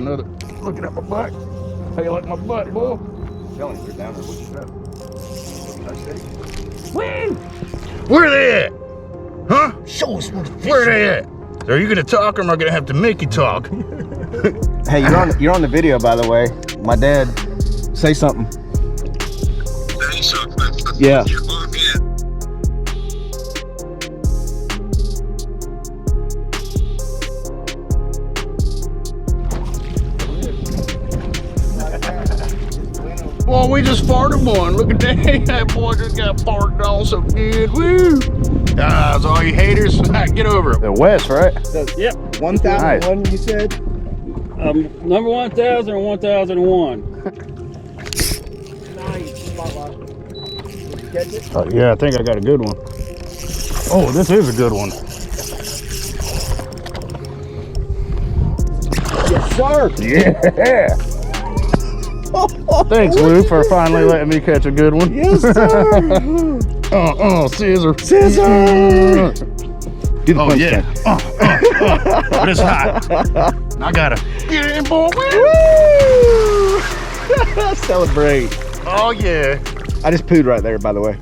another. Looking at my butt. How you like my butt, boy? Telling you, they're down there. What you got? Woo! Where are they at? Huh? Show us where the fish Where are they at? Are you gonna talk or am I gonna have to make you talk? Hey, you're on the video, by the way. My dad, say something. Yeah. Well, we just farted one. Look at that. That boy just got farted on so good. Woo! That's all you haters. Get over it. The West, right? Yep. 1001, you said? Number 1000 or 1001. Yeah, I think I got a good one. Oh, this is a good one. Yes, sir. Yeah. Thanks, Lou, for finally letting me catch a good one. Yes, sir. Scissor. Scissor. Do the punch yeah. thing. But it's hot. I gotta get in, boy. Woo! Celebrate. Oh, yeah. I just pooed right there, by the way.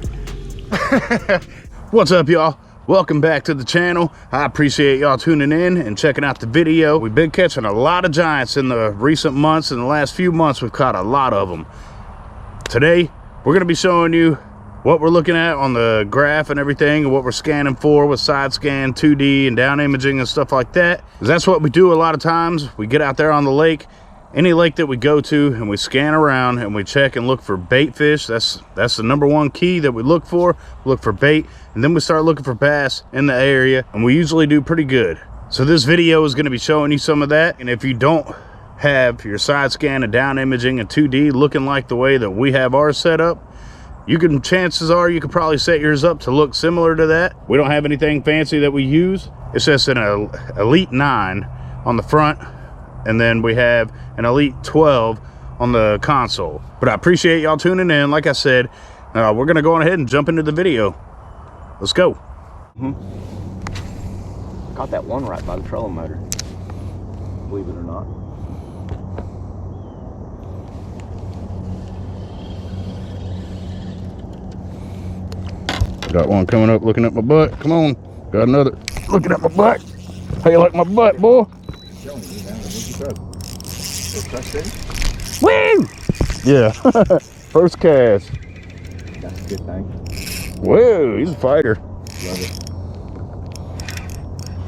What's up, y'all? Welcome back to the channel. I appreciate y'all tuning in and checking out the video. We've been catching a lot of giants in the recent months. In the last few months, we've caught a lot of them. Today, we're gonna be showing you what we're looking at on the graph and everything, and what we're scanning for with side scan, 2D, and down imaging and stuff like that. 'Cause that's what we do a lot of times. We get out there on the lake, any lake that we go to, and we scan around and we check and look for bait fish. That's the number one key that we look for. We look for bait, and then we start looking for bass in the area, and we usually do pretty good. So this video is going to be showing you some of that. And if you don't have your side scan and down imaging and 2D looking like the way that we have ours set up, chances are you could probably set yours up to look similar to that. We don't have anything fancy that we use. It's just an Elite 9 on the front, and then we have an Elite 12 on the console. But I appreciate y'all tuning in. Like I said, we're gonna go on ahead and jump into the video. Let's go. Caught that one right by the trolling motor, believe it or not. Got one coming up looking at my butt. Come on. Got another looking at my butt. How you like my butt, boy? Woo! Yeah. First cast. That's a good thing. Whoa, he's a fighter. Love it.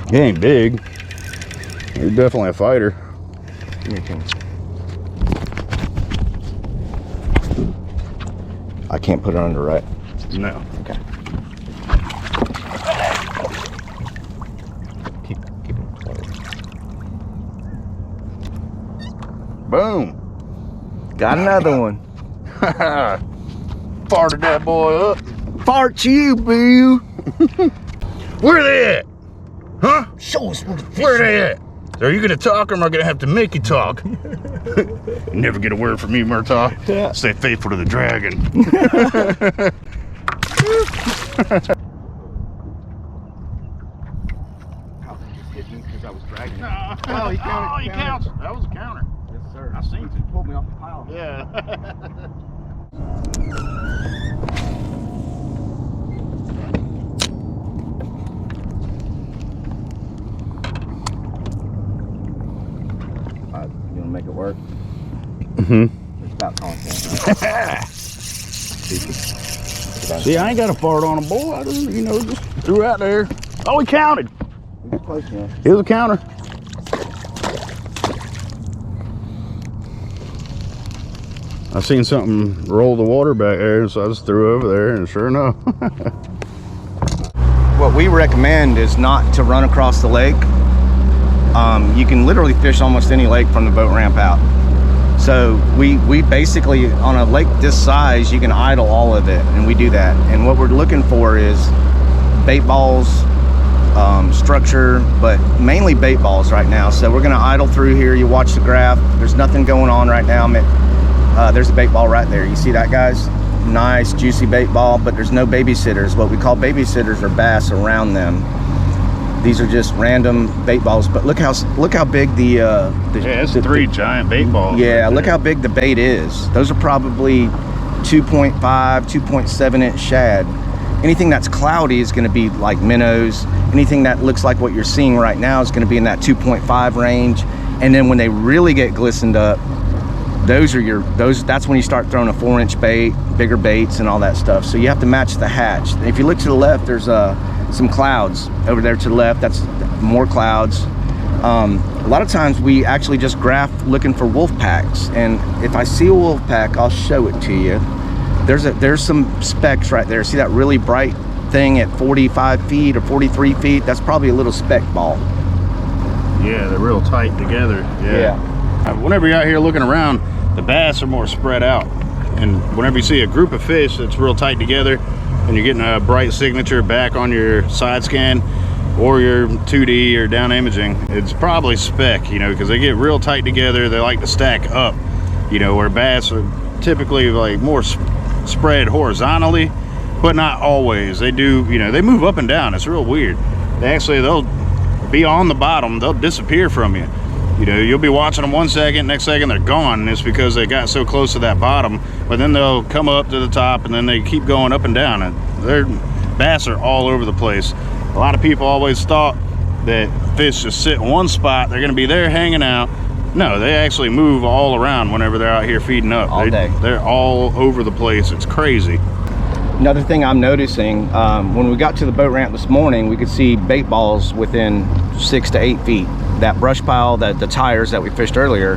He ain't big. He's definitely a fighter. Give me a chance. I can't put it under, right? No. Okay. Keep it close. Boom. Got another one. Farted that boy up. Fart you, boo. Where are they at? Huh? Show us where the fish Where are they at? Are you gonna talk or am I gonna have to make you talk? Never get a word from me, Murtaugh. Yeah. Stay faithful to the dragon. I was dragging. Oh, he counts. That was a counter. Yes, sir. I seen it. You pulled me off the pile. Yeah. You wanna make it work? Mm-hmm. It's about content, right? See, I ain't got a fart on him, boy. I just, just threw out there. Oh, he counted. It's close, man. It was a counter. I seen something roll the water back there, so I just threw over there, and sure enough. What we recommend is not to run across the lake. You can literally fish almost any lake from the boat ramp out. So we basically, on a lake this size, you can idle all of it, and we do that. And what we're looking for is bait balls, structure, but mainly bait balls right now. So we're gonna idle through here. You watch the graph. There's nothing going on right now. There's a bait ball right there. You see that, guys? Nice juicy bait ball, but there's no babysitters. What we call babysitters are bass around them. These are just random bait balls, but look how big the yeah, it's three giant bait balls. Yeah, right look there. how big the bait is. Those are probably 2.5, 2.7 inch shad. Anything that's cloudy is going to be like minnows. Anything that looks like what you're seeing right now is going to be in that 2.5 range. And then when they really get glistened up, that's when you start throwing a 4-inch bait, bigger baits and all that stuff. So you have to match the hatch. If you look to the left, there's some clouds over there to the left. That's more clouds. A lot of times we actually just graph looking for wolf packs, and if I see a wolf pack, I'll show it to you. There's some specks right there. See that really bright thing at 45 feet or 43 feet? That's probably a little speck ball. Yeah, they're real tight together. Yeah. Whenever you're out here looking around, the bass are more spread out, and whenever you see a group of fish that's real tight together and you're getting a bright signature back on your side scan or your 2D or down imaging, it's probably speck, you know, because they get real tight together. They like to stack up, you know, where bass are typically like more spread horizontally, but not always. They do, you know, they move up and down. It's real weird. They'll be on the bottom, they'll disappear from you. You know, you'll be watching them 1 second, next second they're gone, and it's because they got so close to that bottom. But then they'll come up to the top, and then they keep going up and down, and their bass are all over the place. A lot of people always thought that fish just sit in one spot, they're going to be there hanging out. No, they actually move all around whenever they're out here feeding up. All day. They're all over the place. It's crazy. Another thing I'm noticing, when we got to the boat ramp this morning, we could see bait balls within 6 to 8 feet. That brush pile, the tires that we fished earlier,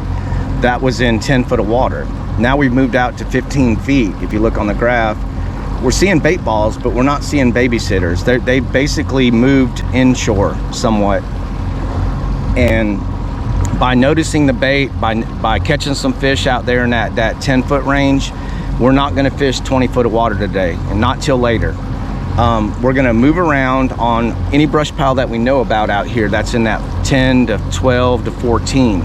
that was in 10 foot of water. Now we've moved out to 15 feet. If you look on the graph, we're seeing bait balls, but we're not seeing babysitters. They basically moved inshore somewhat. And by noticing the bait, by catching some fish out there in that 10 foot range, we're not gonna fish 20 foot of water today, and not till later. We're gonna move around on any brush pile that we know about out here that's in that 10 to 12 to 14.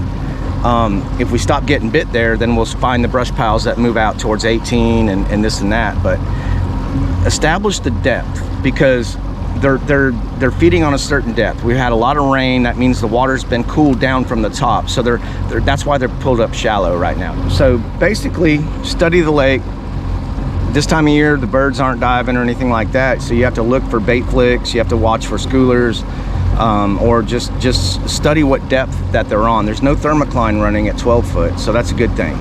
If we stop getting bit there, then we'll find the brush piles that move out towards 18 and this and that. But establish the depth, because they're feeding on a certain depth. We've had a lot of rain. That means the water's been cooled down from the top, so that's why they're pulled up shallow right now. So basically, study the lake. This time of year, the birds aren't diving or anything like that, so you have to look for bait flicks, you have to watch for schoolers, or just study what depth that they're on. There's no thermocline running at 12 foot, so that's a good thing.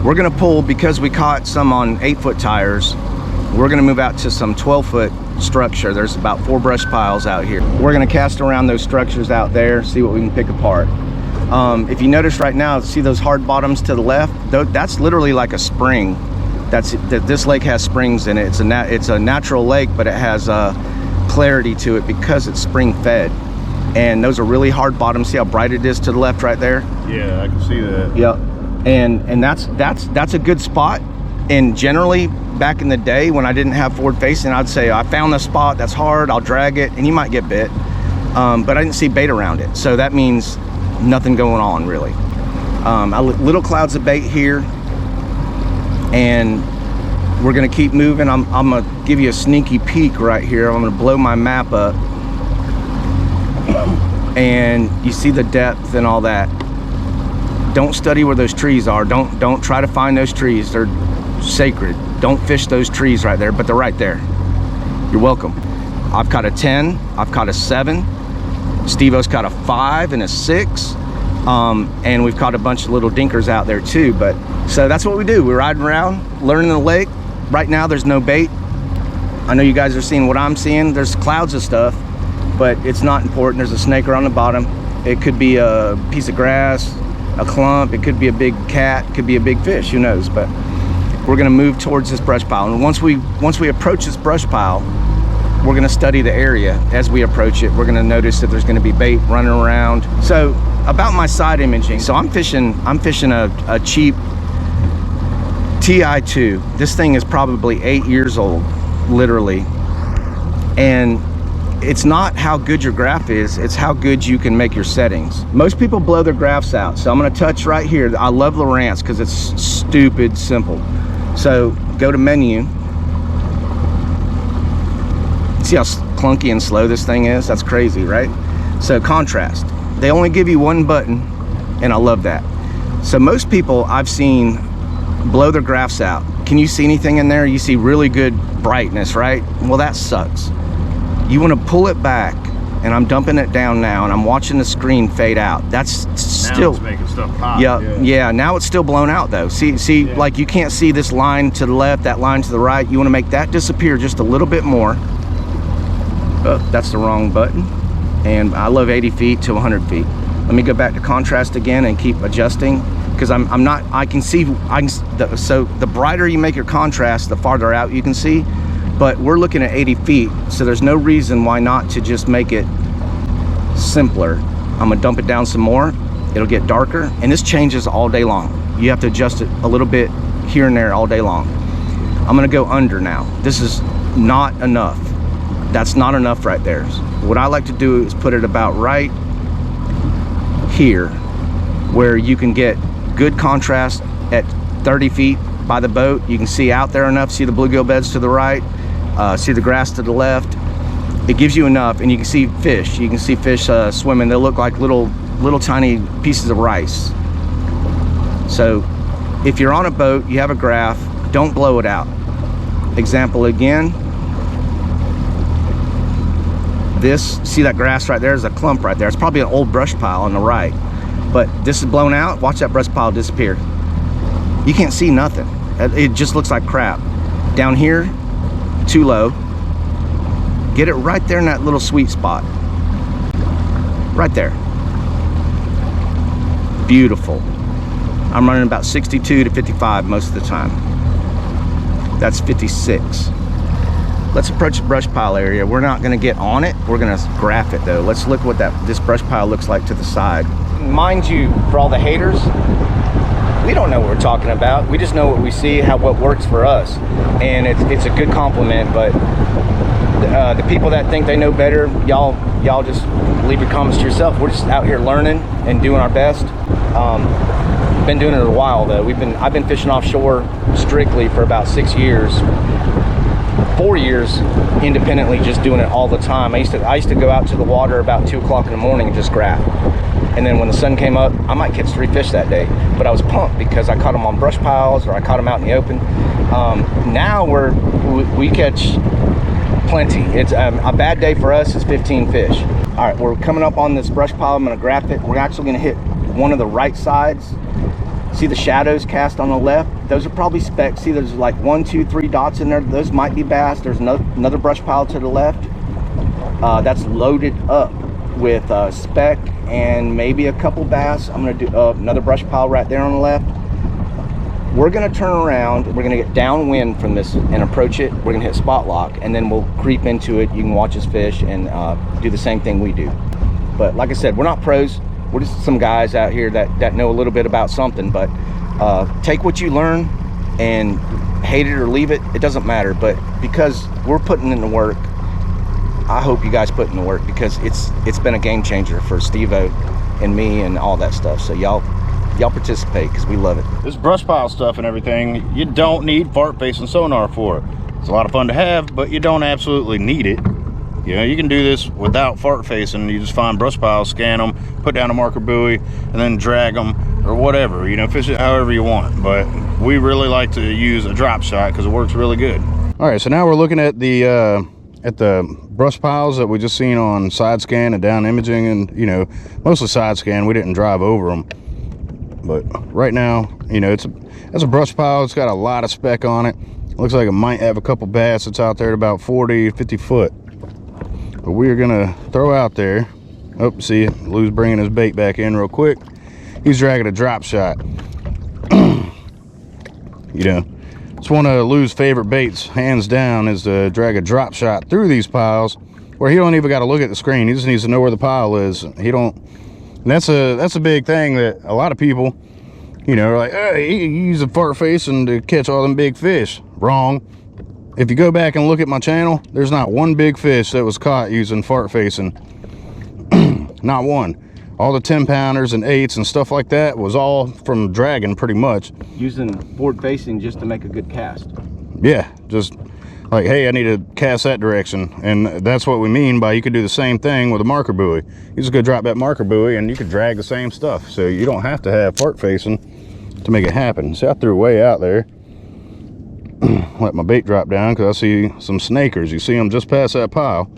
We're gonna pull, because we caught some on 8 foot tires, we're gonna move out to some 12 foot structure. There's about 4 brush piles out here. We're gonna cast around those structures out there, see what we can pick apart. If you notice right now, see those hard bottoms to the left? That's literally like a spring. This lake has springs in it. It's a natural lake, but it has clarity to it because it's spring fed. And those are really hard bottoms. See how bright it is to the left right there? Yeah, I can see that. Yep. And that's a good spot. And generally, back in the day when I didn't have forward facing, I'd say, I found this spot that's hard, I'll drag it, and you might get bit. But I didn't see bait around it. So that means nothing going on really. Little clouds of bait here. And we're gonna keep moving. I'm gonna give you a sneaky peek right here. I'm gonna blow my map up. And you see the depth and all that. Don't study where those trees are. Don't try to find those trees. They're sacred. Don't fish those trees right there, but they're right there. You're welcome. I've caught a 10, I've caught a 7. Steve-O's caught a 5 and a 6. And we've caught a bunch of little dinkers out there too. But so that's what we do. We're riding around, learning the lake. Right now there's no bait. I know you guys are seeing what I'm seeing. There's clouds of stuff, but it's not important. There's a snaker on the bottom. It could be a piece of grass, a clump. It could be a big cat, it could be a big fish, who knows. But we're gonna move towards this brush pile. And once we approach this brush pile, we're gonna study the area as we approach it. We're gonna notice that there's gonna be bait running around. So about my side imaging, so I'm fishing a cheap TI2. This thing is probably 8 years old, literally. And it's not how good your graph is, it's how good you can make your settings. Most people blow their graphs out, so I'm gonna touch right here. I love Lowrance because it's stupid simple. So go to menu. See how clunky and slow this thing is? That's crazy, right? So contrast, they only give you one button, and I love that. So most people I've seen blow their graphs out. Can you see anything in there? You see really good brightness, right? Well, that sucks. You want to pull it back, and I'm dumping it down now, and I'm watching the screen fade out. That's still, it's making stuff pop. Yeah, now it's still blown out though. See, like you can't see this line to the left, that line to the right. You want to make that disappear just a little bit more. Oh, that's the wrong button. And I love 80 feet to 100 feet. Let me go back to contrast again and keep adjusting, because I'm not, so the brighter you make your contrast, the farther out you can see, but we're looking at 80 feet, so there's no reason why not to just make it simpler. I'm gonna dump it down some more, it'll get darker, and this changes all day long. You have to adjust it a little bit here and there all day long. I'm gonna go under now. This is not enough. That's not enough right there. What I like to do is put it about right here, where you can get good contrast at 30 feet by the boat. You can see out there enough, see the bluegill beds to the right, see the grass to the left. It gives you enough, and you can see fish. You can see fish swimming. They look like little tiny pieces of rice. So if you're on a boat, you have a graph, don't blow it out. Example again. This, see that grass right there? There's a clump right there. It's probably an old brush pile on the right, but this is blown out. Watch that brush pile disappear. You can't see nothing. It just looks like crap. Down here, too low. Get it right there in that little sweet spot. Right there. Beautiful. I'm running about 62 to 55 most of the time. That's 56. Let's approach the brush pile area. We're not gonna get on it. We're gonna graph it though. Let's look what this brush pile looks like to the side. Mind you, for all the haters, we don't know what we're talking about. We just know what we see, what works for us. And it's a good compliment, but the people that think they know better, y'all just leave your comments to yourself. We're just out here learning and doing our best. Been doing it a while though. I've been fishing offshore strictly for about 6 years. 4 years independently, just doing it all the time. I used to go out to the water about 2 o'clock in the morning and just graph. And then when the sun came up, I might catch 3 fish that day. But I was pumped because I caught them on brush piles, or I caught them out in the open. Now we catch plenty. It's a bad day for us is 15 fish. All right, we're coming up on this brush pile. I'm gonna graph it. We're actually gonna hit one of the right sides. See the shadows cast on the left? Those are probably specks. See, there's like 1, 2, 3 dots in there. Those might be bass. There's another brush pile to the left. That's loaded up with speck and maybe a couple bass. I'm gonna do another brush pile right there on the left. We're gonna turn around. We're gonna get downwind from this and approach it. We're gonna hit spot lock, and then we'll creep into it. You can watch us fish and do the same thing we do. But like I said, we're not pros. We're just some guys out here that know a little bit about something, but take what you learn and hate it or leave it. It doesn't matter, but because we're putting in the work, I hope you guys put in the work, because it's been a game changer for Steve-O and me and all that stuff. So y'all participate, because we love it. This brush pile stuff and everything, you don't need fart facing sonar for it. It's a lot of fun to have, but you don't absolutely need it. You know, you can do this without fart facing. You just find brush piles, scan them, put down a marker buoy, and then drag them or whatever. You know, fish it however you want. But we really like to use a drop shot because it works really good. All right, so now we're looking at the brush piles that we just seen on side scan and down imaging, and you know, mostly side scan. We didn't drive over them, but right now, you know, it's a brush pile. It's got a lot of speck on it. Looks like it might have a couple bass that's out there at about 40, 50 foot. But we're gonna throw out there. Oh, see, Lou's bringing his bait back in real quick. He's dragging a drop shot. You know, it's one of Lou's favorite baits, hands down, is to drag a drop shot through these piles where he don't even got to look at the screen. He just needs to know where the pile is. He don't. And that's a big thing that a lot of people, you know, are like, hey, you use a fart facing to catch all them big fish. Wrong. If you go back and look at my channel, there's not one big fish that was caught using fart facing. Not one. All the 10-pounders and 8s and stuff like that was all from dragging, pretty much. Using forward facing just to make a good cast. Yeah, just Like, hey, I need to cast that direction. And that's what we mean by you could do the same thing with a marker buoy. You just go drop that marker buoy and you could drag the same stuff. So you don't have to have fork facing to make it happen. See, I threw way out there. Let my bait drop down because I see some snakers. You see them just past that pile.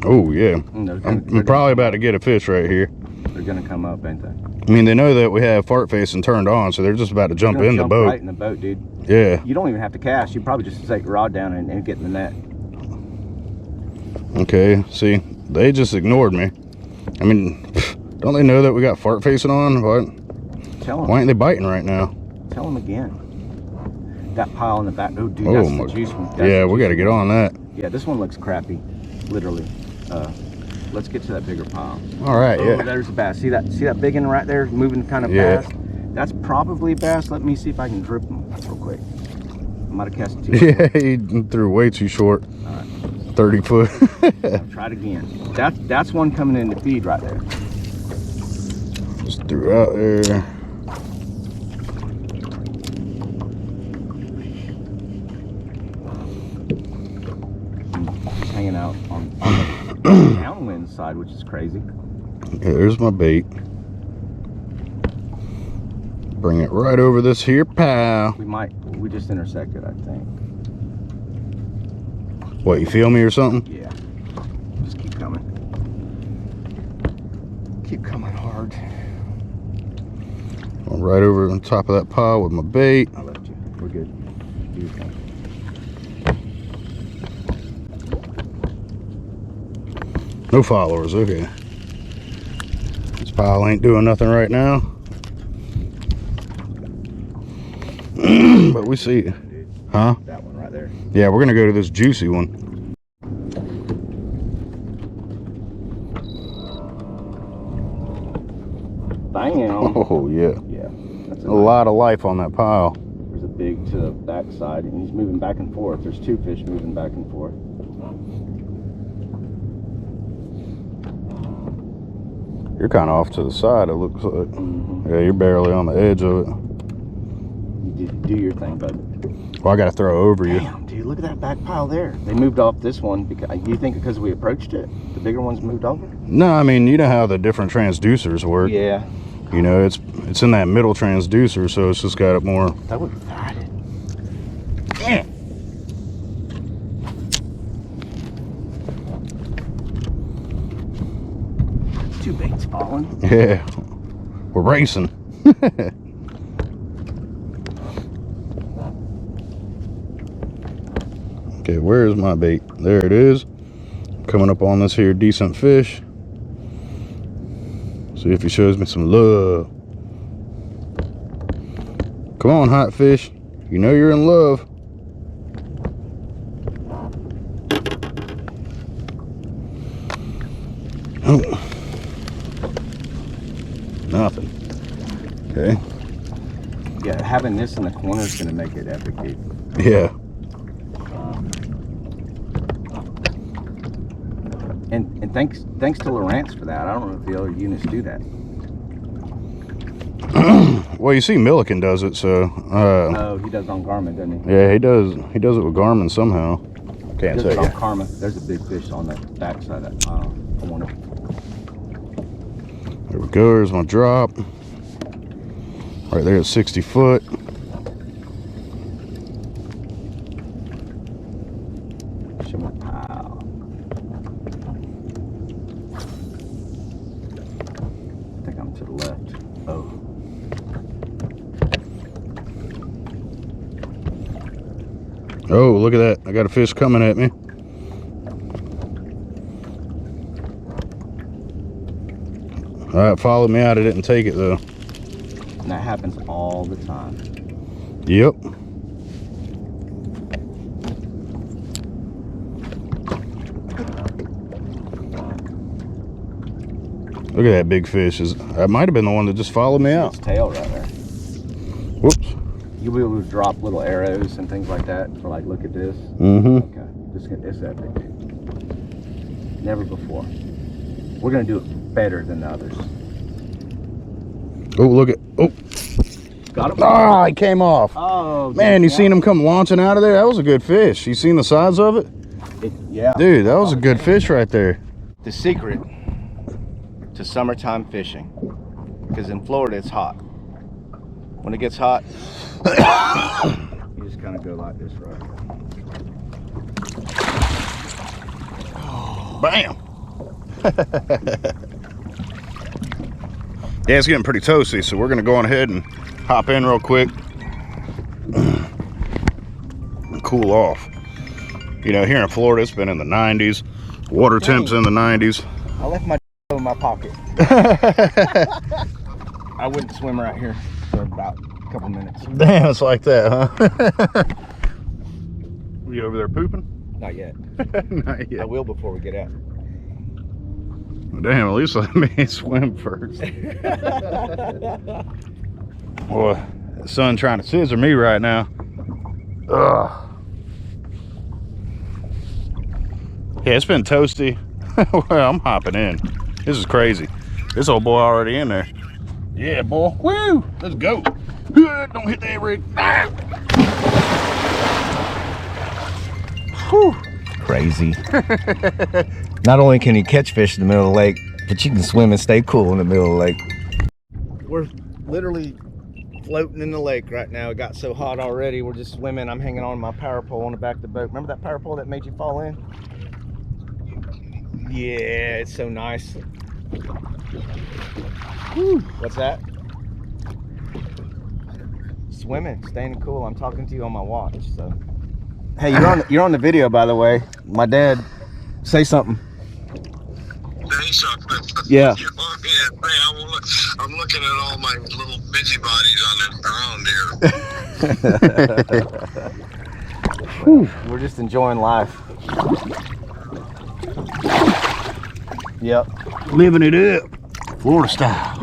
Oh, yeah. I'm probably about to get a fish right here. They're going to come up, ain't they? I mean, they know that we have fork facing turned on, so they're just about to jump in the boat. Right in the boat, dude. Yeah. You don't even have to cast. You probably just take your rod down and get in the net. Okay, see, they just ignored me. I mean, don't they know that we got fork facing on? What? Tell them. Why ain't they biting right now? Tell them again. That pile in the back. Oh, dude, that's the juice one. Yeah, we got to get on that. Yeah, this one looks crappy, literally. Let's get to that bigger pile. All right, yeah. There's a bass. See that big one right there, moving kind of fast? That's probably a bass. Let me see if I can drip him real quick. I might have cast it too short. Yeah, he threw way too short. All right. 30 foot. Try it again. That's one coming in to feed right there. Just threw out there. He's hanging out on the downwind side, which is crazy. Okay, there's my bait. Bring it right over this here pile. We just intersected, I think. What, you feel me or something? Yeah. Just keep coming. Keep coming hard. I'm right over on top of that pile with my bait. I left you. We're good. Do your thing. No followers, okay. This pile ain't doing nothing right now. But we see it. Huh? That one right there. Yeah, we're gonna go to this juicy one. Bam. Oh yeah. Yeah. That's A lot of life on that pile. There's a big to the back side, and he's moving back and forth. There's two fish moving back and forth. You're kind of off to the side, it looks like. Mm-hmm. Yeah, you're barely on the edge of it. You do your thing, bud. Well, I gotta throw over you. Damn, dude, look at that back pile there. They moved off this one because you think because we approached it, the bigger ones moved over? No, I mean, you know how the different transducers work. Yeah. You know, it's in that middle transducer, so it's just got it more. That would be fatted. Damn. Two baits falling. Yeah, we're racing. Okay, where's my bait? There it is. Coming up on this here decent fish. See if he shows me some love. Come on, hot fish. You know you're in love. Oh. Nothing. Okay. Yeah, having this in the corner is going to make it epic, dude. Yeah. And thanks to Lowrance for that. I don't know if the other units do that. Well, you see Milliken does it, so Oh, he does on Garmin, doesn't he? yeah, he does it with Garmin somehow. Can't He does say it on yeah. Karma. There's a big fish on the back side of that pile. I wonder. There we go, there's my drop. Right there at 60 foot. Show my pile. I think I'm to the left. Oh. Oh, look at that. I got a fish coming at me. All right, followed me out. I didn't take it though. And that happens all the time. Yep. Look at that big fish. That might have been the one that just followed me out. Its tail right there. Whoops. You'll be able to drop little arrows and things like that for like, look at this. Mm-hmm. Okay, it's epic, dude. Never before. We're gonna do it better than the others. Oh, look at. Oh. Got him. Oh, he came off. Oh, man, you seen him come launching out of there? That was a good fish. You seen the size of it? Yeah. Dude, that was a good fish right there. The secret to summertime fishing, because in Florida it's hot. When it gets hot, you just kind of go like this, right? Bam. Yeah, it's getting pretty toasty, so we're gonna go on ahead and hop in real quick and cool off. You know, here in Florida, it's been in the 90s. Water temps in the 90s. I left my in my pocket. I wouldn't swim right here for about a couple minutes. Damn, it's like that, huh? You over there pooping? Not yet. Not yet. I will before we get out. Damn, at least let me swim first. Boy, the sun trying to scissor me right now. Ugh. Yeah, it's been toasty. Well, I'm hopping in. This is crazy. This old boy already in there. Yeah, boy. Woo! Let's go. Don't hit that rig. Ah! Whew. Crazy. Not only can you catch fish in the middle of the lake, but you can swim and stay cool in the middle of the lake. We're literally floating in the lake right now. It got so hot already. We're just swimming. I'm hanging on my power pole on the back of the boat. Remember that power pole that made you fall in? Yeah, it's so nice. Whew. What's that? Swimming, staying cool. I'm talking to you on my watch, so. Hey, you're on the video, by the way. My dad, say something. Hey, something. Yeah. I'm looking at all my little busybodies on this ground here. We're just enjoying life. Yep. Living it up. Florida style.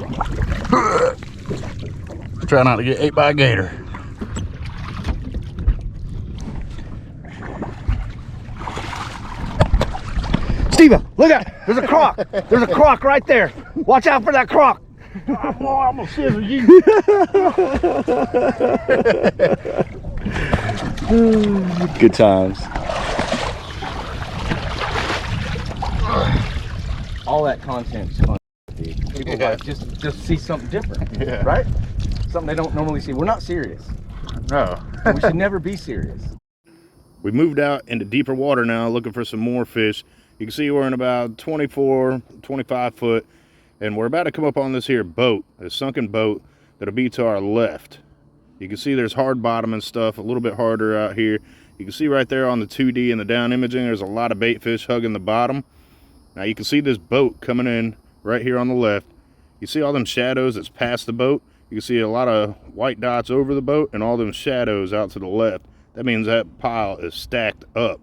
Try not to get ate by a gator. Steven, look out! There's a croc! There's a croc right there! Watch out for that croc! I'm gonna scissor you. Good times. All that content's fun. People like just see something different, Yeah. right? Something they don't normally see. We're not serious. No. We should never be serious. We moved out into deeper water now, looking for some more fish. You can see we're in about 24, 25 foot, and we're about to come up on this here boat, this sunken boat that'll be to our left. You can see there's hard bottom and stuff, a little bit harder out here. You can see right there on the 2D and the down imaging, there's a lot of bait fish hugging the bottom. Now you can see this boat coming in right here on the left. You see all them shadows that's past the boat. You can see a lot of white dots over the boat and all them shadows out to the left. That means that pile is stacked up.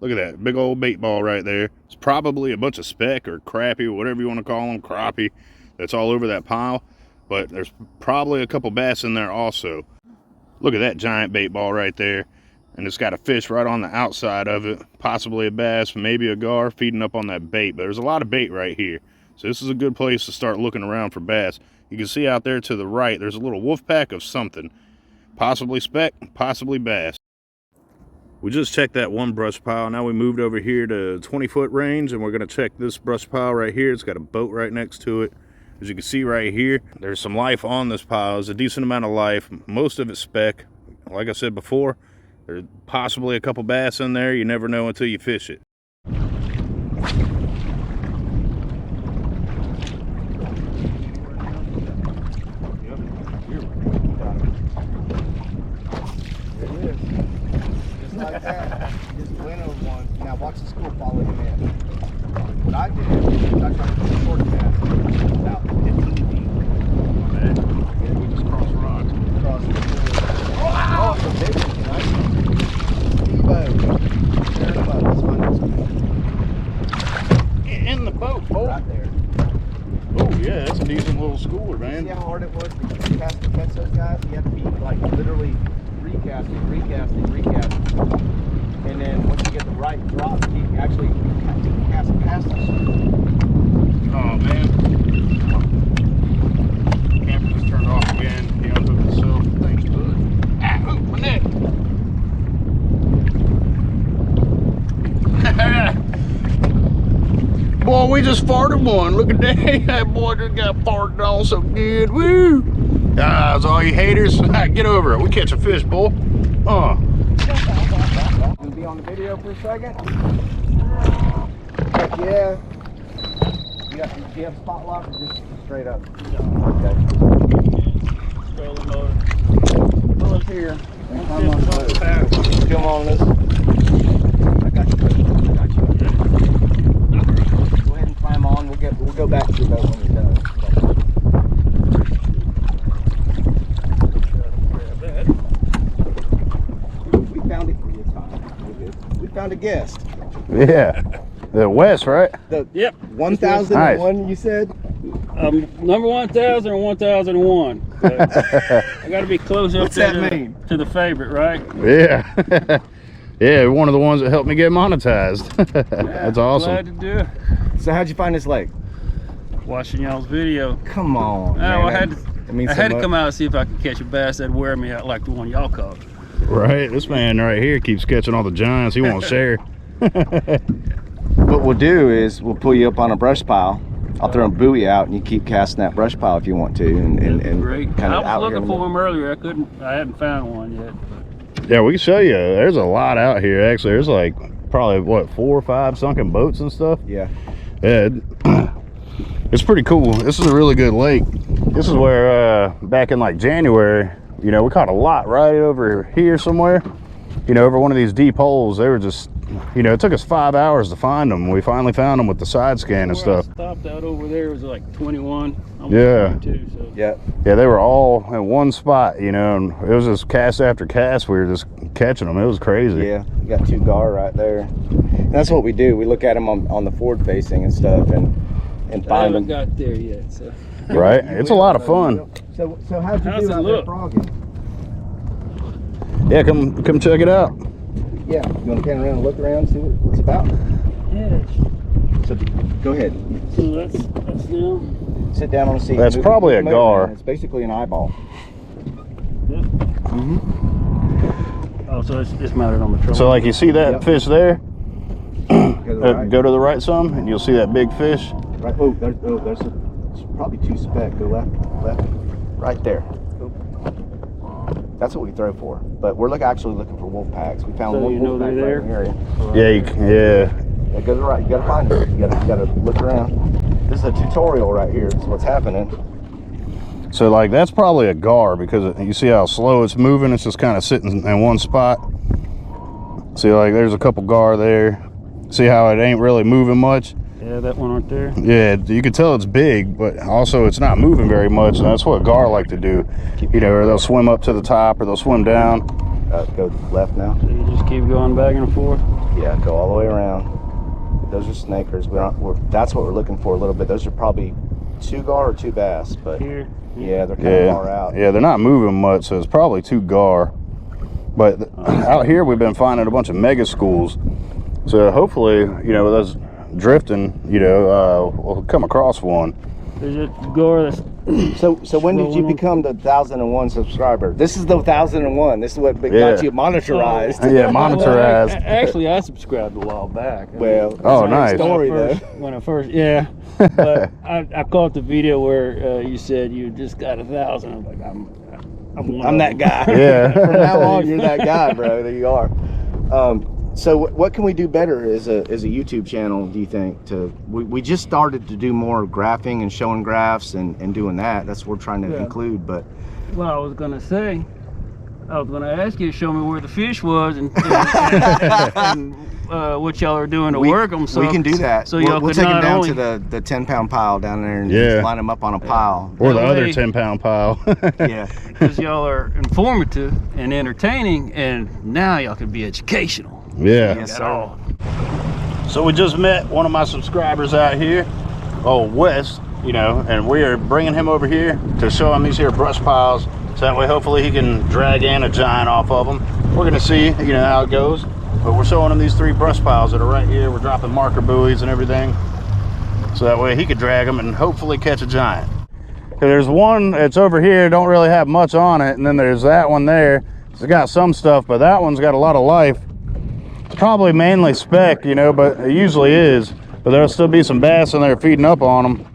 Look at that big old bait ball right there. It's probably a bunch of speck or crappie or whatever you want to call them, crappie, that's all over that pile. But there's probably a couple bass in there also. Look at that giant bait ball right there. And it's got a fish right on the outside of it, possibly a bass, maybe a gar feeding up on that bait. But there's a lot of bait right here. So this is a good place to start looking around for bass. You can see out there to the right, there's a little wolf pack of something. Possibly speck, possibly bass. We just checked that one brush pile. Now we moved over here to 20-foot range, and we're gonna check this brush pile right here. It's got a boat right next to it. As you can see right here, there's some life on this pile. There's a decent amount of life. Most of it's speck. Like I said before, there's possibly a couple bass in there. You never know until you fish it. Like that. Just went over one. Now watch the school follow him in. What I did is I tried to put a short cast about 15 feet. Yeah, we just crossed rocks. Across the pool. Oh, it's a big one tonight. There in the boat. Let's find this one. In the boat, boy. Right there. Oh yeah, that's a decent little schooler, man. See how hard it was to cast those guys? You have to be like literally recasting. And then once you get the right drop, you can actually cast past us. Oh man. Camper just turned off again. He unhooked himself. we just farted one. Look at that. That boy just got farted on so good. Woo! Ah, it's all you haters. Get over it. We catch a fish, boy. Gonna be on the video for a second. Heck yeah. Do you have spot lock or just straight up? Okay. Control the motor. Pull up here. I'm on the boat. Come on this. I got you. Go ahead and climb on. We'll go back to your boat when you're done. We found it. We found a guest. Yeah. The West, right? Yep. 1001, you said? Number 1000 or 1001. So I got to be close up What's that mean? To the favorite, right? Yeah. Yeah, one of the ones that helped me get monetized. That's awesome. Glad to do it. So how'd you find this lake? Watching y'all's video. Come on, Oh, man. I had That to come out and see if I could catch a bass that'd wear me out like the one y'all caught. Right, this man right here keeps catching all the giants. He won't share. What we'll do is we'll pull you up on a brush pile. I'll throw a buoy out and you keep casting that brush pile if you want to. And Great. kind I of out was here looking for him earlier. I hadn't found one yet. Yeah, we can show you. There's a lot out here, actually. There's like probably, what, 4 or 5 sunken boats and stuff? Yeah. Yeah, it's pretty cool. This is a really good lake. This is where, back in like January, you know, we caught a lot right over here somewhere. You know, over one of these deep holes. They were just, you know, it took us 5 hours to find them. We finally found them with the side scan and Where I stuff. stopped out over there was like 21. Almost Yeah. 22, so. Yeah. Yeah, they were all in one spot, you know, and it was just cast after cast. We were just catching them. It was crazy. Yeah. You got 2 gar right there. And that's what we do. We look at them on the forward facing and stuff and I find haven't them. got there yet. So. Right? It's a lot of fun. So how'd you How's do it out look? there frogging? Yeah, come check it out. Yeah. You want to pan around and look around, see what it's about? Yeah. So go ahead. So that's down. Sit down on the seat. That's Move- probably a move gar. around. It's basically an eyeball. Yep. Oh, so it's mounted on the trolling. So like you see that Yep. fish there? Go to the right. Go to the right some and you'll see that big fish. Right. Oh, there's probably 2 speck. Go left. Right there. Oh. That's what we throw for. But we're actually looking for wolf packs. We found So one you know wolf pack they're right in the area. Yeah, yeah. Yeah, go to the right. You gotta find it. You gotta look around. This is a tutorial right here. This is what's happening. So like that's probably a gar because you see how slow it's moving. It's just kind of sitting in one spot. See, like there's a couple gar there. See how it ain't really moving much? Yeah, that one right there. Yeah, you can tell it's big, but also it's not moving very much, and that's what gar like to do. You know, or they'll swim up to the top or they'll swim down. Go left now. So you just keep going back and forth. Yeah, go all the way around. Those are snakers. That's what we're looking for a little bit. Those are probably 2 gar or 2 bass, but Here. yeah, they're kind of far out. Yeah, they're not moving much, so it's probably 2 gar. But out here we've been finding a bunch of mega schools. So hopefully, you know, with us drifting, you know, we'll come across one. There's a gar that's So when did you become the 1001 subscriber? This is the 1001. This is what got you monetized. Yeah, monetized. Actually, I subscribed a while back. Well, Oh, it's a nice. story though. When I first, yeah. But I caught the video where you said you just got 1,000. I'm like, I'm that guy. Yeah. From now on, you're that guy, bro. There you are. So what can we do better as a YouTube channel, do you think? We just started to do more graphing and showing graphs and doing that. That's what we're trying to include. But Well, I was gonna say, I was gonna ask you to show me where the fish was and what y'all are doing to work them. So we can do that. So we'll y'all could take them not down only, to the 10-pound pile down there and Yeah. just line them up on a pile. Or the That other way- 10-pound pile. Yeah. because y'all are informative and entertaining, and now y'all can be educational. Yeah. Yes, Got sir. all. So we just met one of my subscribers out here, Wes, you know, and we are bringing him over here to show him these here brush piles. So that way hopefully he can drag in a giant off of them. We're gonna see, you know, how it goes. But we're showing him these 3 brush piles that are right here. We're dropping marker buoys and everything. So that way he could drag them and hopefully catch a giant. There's one that's over here, don't really have much on it. And then there's that one there. It's got some stuff, but that one's got a lot of life. It's probably mainly speck, you know, but it usually is. But there'll still be some bass in there feeding up on them.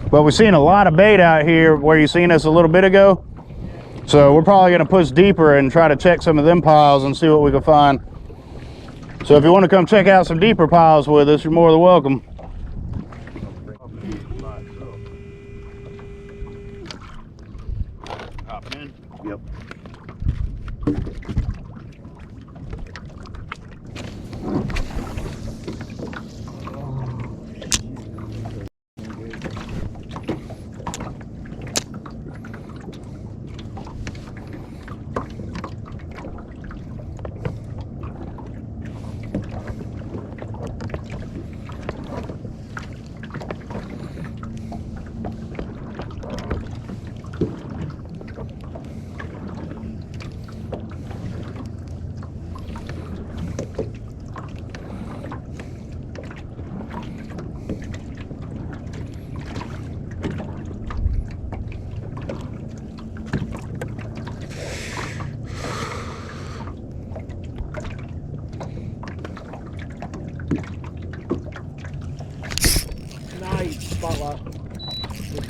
But we've seen a lot of bait out here where you seen us a little bit ago. So we're probably gonna push deeper and try to check some of them piles and see what we can find. So if you want to come check out some deeper piles with us, you're more than welcome. Yep.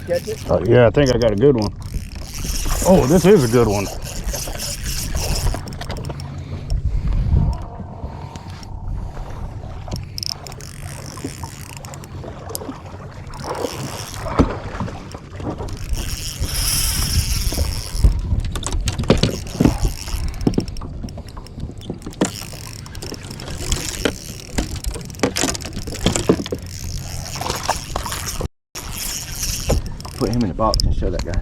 Catch it? Yeah, I think I got a good one. Oh, this is a good one. Put him in the box and show that guy.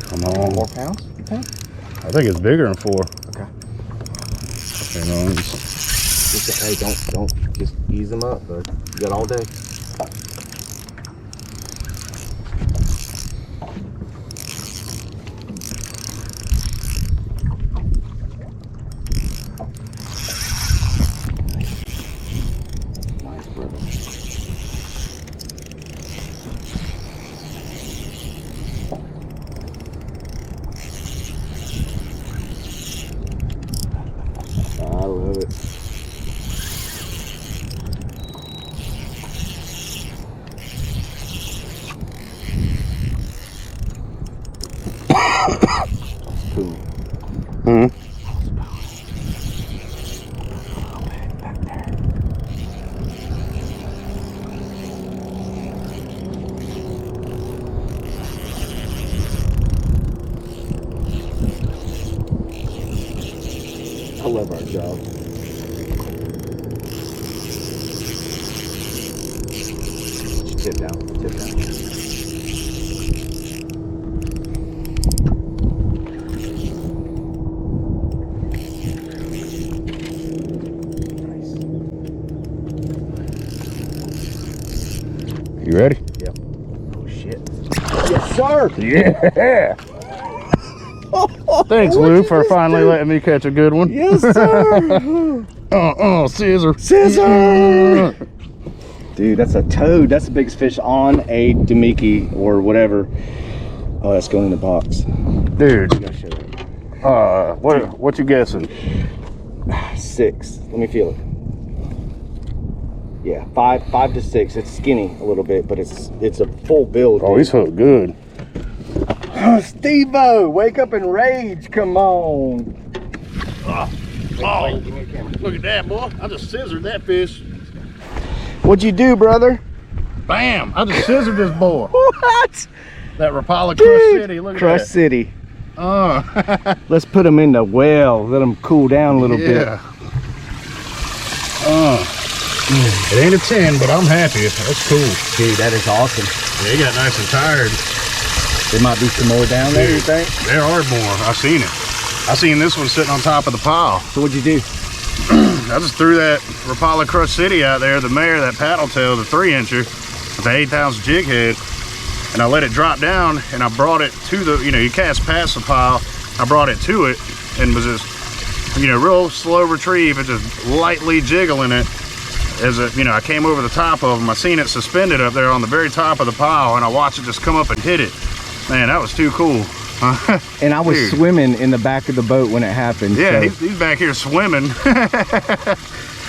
Come on. 4 pounds? You think? I think it's bigger than 4. Okay. Hang on. Just, hey, don't just ease them up, bud. You got all day. I love it. Cool. Mm-hmm. Back there. I love our job. Tip down, tip down. You ready? Yep. Oh shit. Yes, sir. Yeah. Thanks, Lou, for finally letting me catch a good one. Yes, sir. Scissor. Scissor. Dude, that's a toad. That's the biggest fish on a Demiki or whatever. Oh, that's going in the box. Dude. You gotta show that. What you guessing? 6. Let me feel it. Yeah, 5 to 6. It's skinny a little bit, but it's a full build. Oh, he's hooked good. Steve-O, wake up and rage. Come on. Oh, look at that, boy. I just scissored that fish. What'd you do, brother? Bam! I just scissored this boy. What? That Rapala Crush City. Look at Crush that. City. Oh. Let's put them in the well. Let them cool down a little bit. It ain't a 10, but I'm happy. That's cool. Dude, that is awesome. Yeah, he got nice and tired. There might be some more down there, you think? There are more. I've seen it. I seen this one sitting on top of the pile. So what'd you do? I just threw that Rapala Crush City out there, the mare, that paddle tail, the 3-incher, with the 8-ounce jig head, and I let it drop down, and I brought it to the, you cast past the pile, I brought it to it, and was just, real slow retrieve, and just lightly jiggling it, as it, I came over the top of them. I seen it suspended up there on the very top of the pile, and I watched it just come up and hit it. Man, that was too cool. And I was Dude. swimming in the back of the boat when it happened. Yeah, so. he's back here swimming.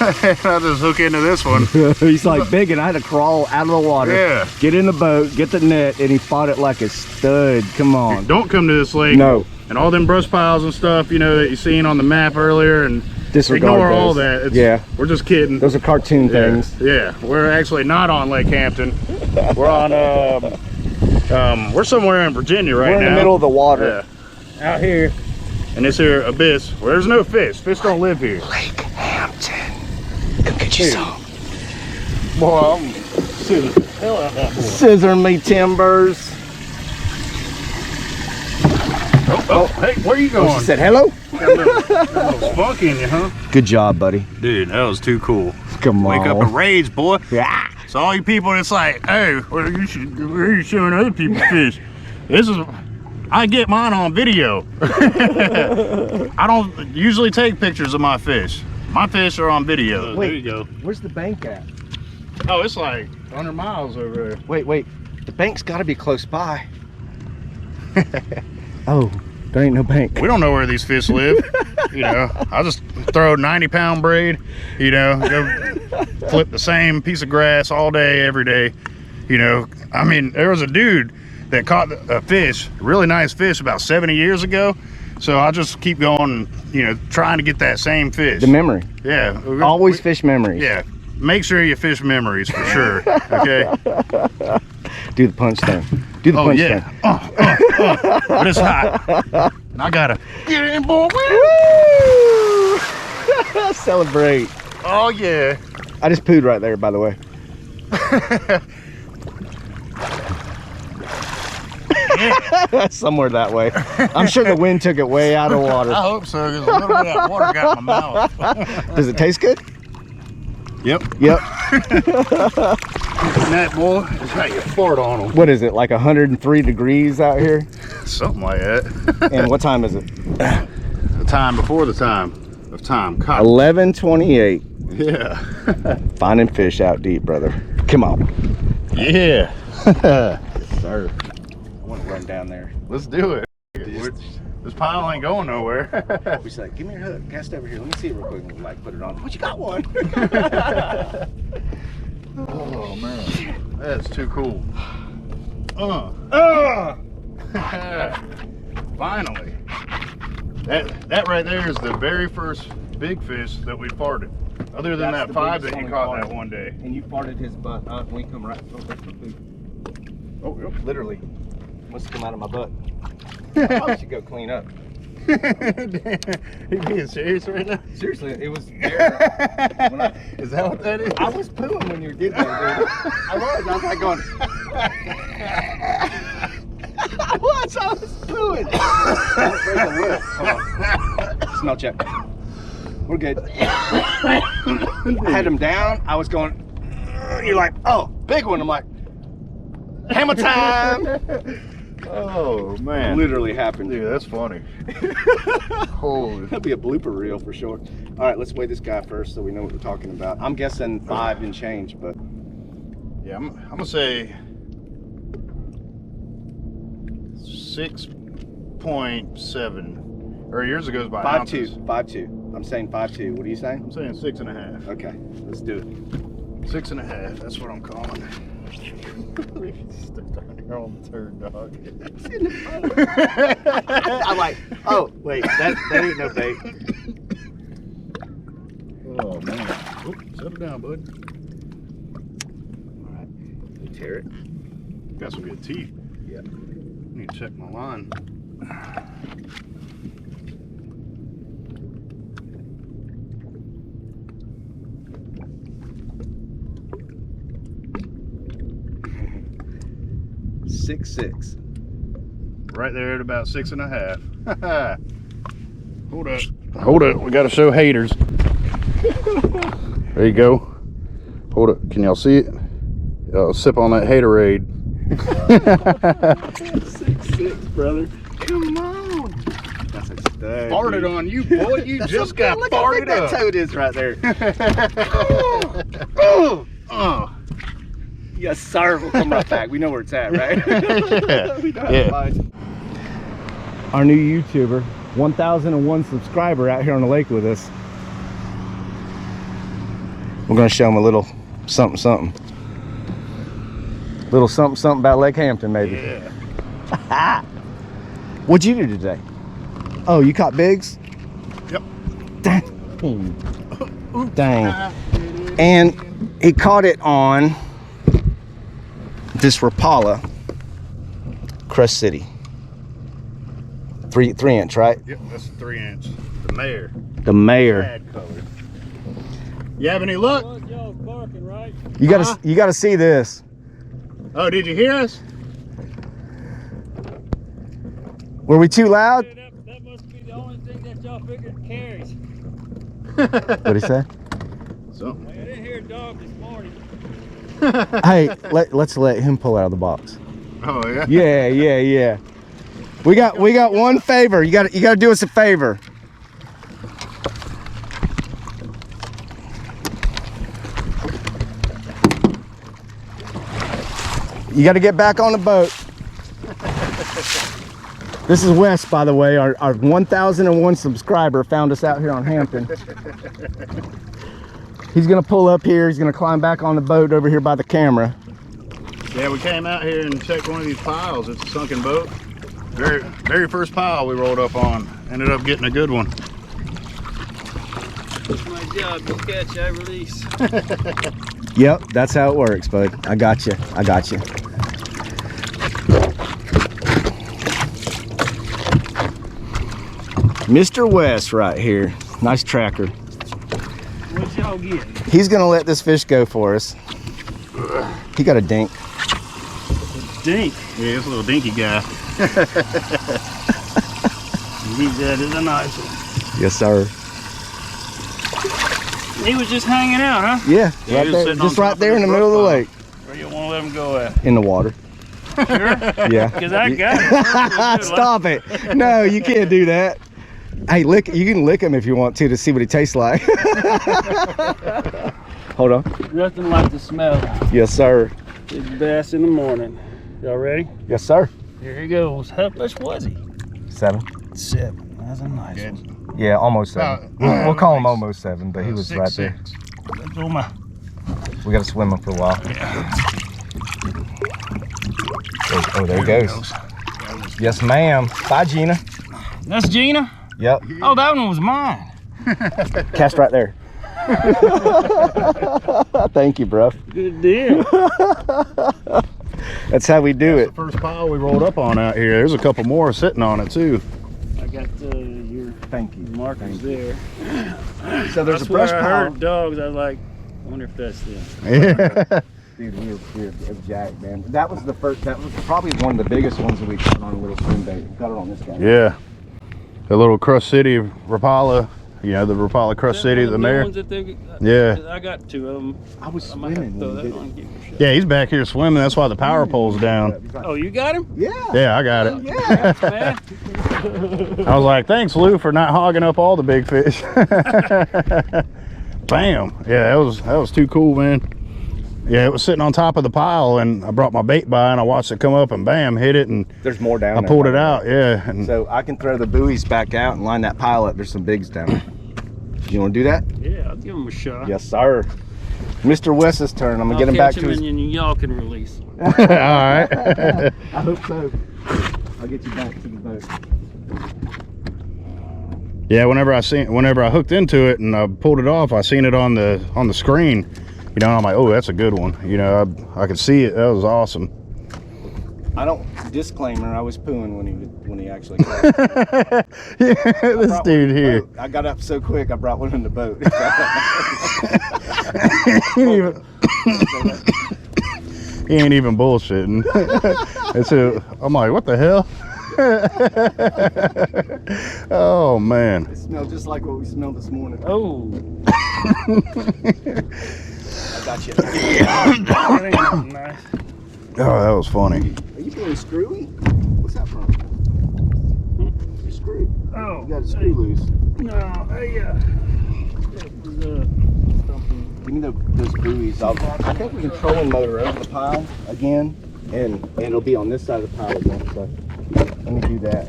I'll just hook into this one. He's like big, and I had to crawl out of the water. Yeah. Get in the boat, get the net, and he fought it like a stud. Come on. Don't come to this lake. No. And all them brush piles and stuff, you know, that you seen on the map earlier, and Disregard ignore those. all that. Yeah. We're just kidding. Those are cartoon Yeah, things. yeah, we're actually not on Lake Hampton. We're on we're somewhere in Virginia right now. We're in the middle of the water. Yeah. Out here in this here abyss where there's no fish. Fish don't live here. Lake Hampton. Come get you some. Boy, I'm scissor the hell out of that boy. Scissor me timbers. Oh, hey, where you going? She said hello. Got a little spunk in you, huh? Good job, buddy. Dude, that was too cool. Come on. Wake up and rage, boy. Yeah. So all you people that's like, hey, well, where are you showing other people fish? This is, I get mine on video. I don't usually take pictures of my fish. My fish are on video. Wait. There you go. Where's the bank at? Oh, it's like 100 miles over there. Wait. The bank's got to be close by. Oh, there ain't no bank. We don't know where these fish live. You know, I'll just throw a 90-pound braid, you know, go flip the same piece of grass all day, every day. You know, I mean, there was a dude that caught a fish, a really nice fish, about 70 years ago. So I'll just keep going, you know, trying to get that same fish. The memory. Yeah. Always fish memories. Yeah. Make sure you fish memories for sure. Okay. Do the punch thing. Do the punch thing. But it's hot. And I gotta get in, boy. Woo! Celebrate. Oh yeah. I just pooed right there, by the way. Somewhere that way. I'm sure the wind took it way out of water. I hope so, because a little bit of that water got in my mouth. Does it taste good? Yep. Yep. That boy is how you fart on them. What is it, like 103 degrees out here? Something like that. And what time is it? The time before the time of time. Cotton. 11:28. Yeah. Finding fish out deep, brother. Come on. Yeah. Sir. I want to run down there. Let's do it. This pile ain't going nowhere. He's like, give me your hook. Cast over here. Let me see it real quick. Like, put it on. What, you got one? Oh man, that's too cool. Finally. That right there is the very first big fish that we farted. Other than That's that the 5 biggest that you one we caught that farted. one day. And you farted his butt up when we come right over for food. Oh, yep. Literally. Must have come out of my butt. I probably should go clean up. You being serious right now? Seriously, it was there. When Is that what that is? I was pooing when you did that, dude. I was like going. I was pooing. Don't break the lip. Hold on. Smell check. We're good. I had him down. I was going. You're like, oh, big one. I'm like, hammer time. Oh man. Literally happened. Dude, that's funny. Holy. That'll be a blooper reel for sure. All right, let's weigh this guy first so we know what we're talking about. I'm guessing 5 and change, but Yeah, I'm gonna say 6.7. Or yours goes by 5.2. ounces. 5.2. I'm saying 5.2. What are you saying? I'm saying 6.5. Okay, let's do it. 6.5. That's what I'm calling. Stick down here on the turd, dog. I'm like, oh wait, that ain't no bait. Oh man. Oop, settle down, bud. All right, we tear it. Got some good teeth. Yeah. Need to check my line. Six. Right there at about 6.5. Hold up. We got to show haters. There you go. Hold it. Can y'all see it? Sip on that haterade. 6'6", brother. Come on. That's a stud. Farted on you, boy. You just got farted That up. toad is right there. Yes, sir. We'll come right back. We know where it's at, right? Yeah. We know how to find it. our new YouTuber, 1,001 subscriber out here on the lake with us. We're gonna show him a little something something. Little something something about Lake Hampton, maybe. Yeah. What'd you do today? Oh, you caught bigs? Yep. Dang. Dang. And he caught it on this Rapala Crest City. 3-inch, right? Yep, that's a 3-inch. The mayor. The mayor. Bad color. You have any luck? Y'all barking, right? You gotta see this. Oh, did you hear us? Were we too loud? That must be the only thing that y'all figured carries. What'd he say? So. I didn't hear a dog this morning. Hey, let's let him pull out of the box. Oh yeah. Yeah. We got one favor. You gotta do us a favor. You got to get back on the boat. This is Wes, by the way. Our 1,001 subscriber found us out here on Hampton. He's gonna pull up here. He's gonna climb back on the boat over here by the camera. Yeah, we came out here and checked one of these piles. It's a sunken boat. Very first pile we rolled up on. Ended up getting a good one. That's my job. You catch, I release. Yep, that's how it works, bud. I got you. Mr. West right here. Nice tracker. What y'all get? He's gonna let this fish go for us. He got a dink. Dink. Yeah, this little dinky guy. That is a nice one. Yes, sir. He was just hanging out, huh? Yeah, Yeah, right he was there, sitting on just right top of there in this the middle of the rock lake. Where you want to let him go at? In the water. Sure? Yeah. Because I got it. Stop it. No, you can't do that. Hey, you can lick him if you want to see what he tastes like. Hold on. Nothing like the smell. Yes, sir. It's bass in the morning. Y'all ready? Yes, sir. Here he goes. How much was he? 7. 7. That's a nice Good. one. Yeah, almost 7. We'll call him almost 7, but he was 6, right there. 6. Let's go, my. We got to swim him for a while. Yeah. Oh, there he goes. Yes, ma'am. Bye, Gina. That's Gina? Yep. Oh, that one was mine. Cast right there. Thank you, bro. Good deal. That's how we do That's it. the first pile we rolled up on out here. There's a couple more sitting on it too. I got your Thank you. markers there. So there's That's a brush where I pile. heard dogs. I was like, I wonder if that's them. Yeah. Dude, we were jacked, man. That was probably one of the biggest ones that we caught on a little swim bait. We got it on this guy. Yeah. The little Crust City Rapala. You know, the Rapala Crust City, the mayor. Yeah. I got 2 of them. I was I might have to swimming throw when that we did on and give it a shot. Yeah, he's back here swimming. That's why the power pole's down. Oh, you got him? Yeah. Yeah, I got it. Yeah. Man. I was like, thanks, Lou, for not hogging up all the big fish. Bam. Yeah, that was too cool, man. Yeah, it was sitting on top of the pile, and I brought my bait by, and I watched it come up, and bam, hit it, and There's more down I there. pulled it out. Yeah. And So I can throw the buoys back out and line that pile up. There's some bigs down there. You want to do that? Yeah, I'll give him a shot. Yes, sir. Mr. West's turn. I'm going to get him back to his... and y'all can release him. all right. I hope so. I'll get you back to the boat. Yeah, whenever I hooked into it and I pulled it off, I seen it on the screen. You know, I'm like, oh, that's a good one. You know, I could see it. That was awesome. Disclaimer, I was pooing when he actually caught it. Yeah, this dude here. I got up so quick, I brought one in the boat. He ain't even bullshitting. And so I'm like, what the hell? Oh man. It smelled just like what we smelled this morning. Oh. I got you. Nice. Oh, that was funny. Are you being screwy? What's that from? You're screwed. Oh. You got a screw loose. No, hey, that was something. Give me those buoys. I think we can trolling motor over the pile again, and it'll be on this side of the pile again. So let me do that.